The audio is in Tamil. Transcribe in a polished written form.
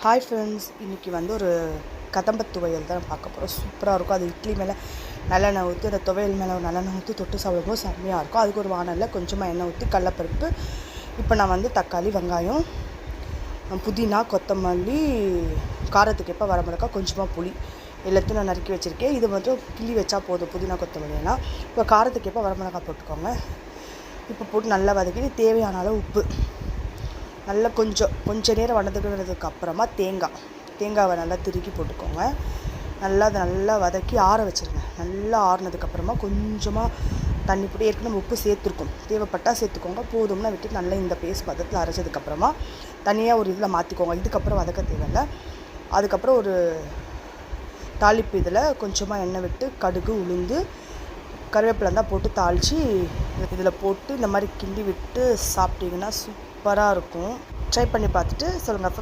ஹாய் ஃப்ரெண்ட்ஸ், இன்றைக்கி வந்து ஒரு கதம்ப துவையல் தான் பார்க்க போகிறோம். சூப்பராக இருக்கும். அது இட்லி மேலே நல்லெண்ணெய் ஊற்றி, அந்த துவையல் மேலே நல்லெண்ணெய் ஊற்றி தொட்டு சாப்பிடும்போது செம்மையாக இருக்கும். அதுக்கு ஒரு வானலில் கொஞ்சமாக எண்ணெய் ஊற்றி கடலப்பருப்பு, இப்போ நான் வந்து தக்காளி, வெங்காயம், புதினா, கொத்தமல்லி, காரத்துக்கு எப்போ வரமிளகா, கொஞ்சமாக புளி எல்லாத்தையும் நான் நறுக்கி வச்சுருக்கேன். இது மட்டும் கிள்ளி வச்சா போதும், புதினா கொத்தமல்லியெல்லாம். இப்போ காரத்துக்கு எப்போ வரமிளகா போட்டுக்கோங்க. இப்போ போட்டு நல்லா வதக்கி தேவையான அளவு உப்பு, நல்லா கொஞ்சம் நேரம் வதக்குனதுக்கு அப்புறமா தேங்காவை நல்லா திருக்கி போட்டுக்கோங்க. அதை நல்லா வதக்கி ஆற வச்சுருங்க. நல்லா ஆறினதுக்கப்புறமா கொஞ்சமாக தண்ணி போட்டு, ஏற்கனவே உப்பு சேர்த்துருக்கும், தேவைப்பட்டால் சேர்த்துக்கோங்க, போதும்னா விட்டு நல்லா இந்த பேஸ்ட் பதத்தில் அரைச்சதுக்கப்புறமா தனியாக ஒரு இதில் மாற்றிக்கோங்க. இதுக்கப்புறம் வதக்க தேவையில்லை. அதுக்கப்புறம் ஒரு தாளிப்பு இதில் கொஞ்சமாக எண்ணெய் விட்டு கடுகு, உளுந்து, கருவேப்பிலை தான் போட்டு தாளித்து இதில் போட்டு இந்த மாதிரி கிண்டி விட்டு சாப்பிட்டிங்கன்னா சூப்பராக இருக்கும். ட்ரை பண்ணி பார்த்துட்டு சொல்லுங்கள்.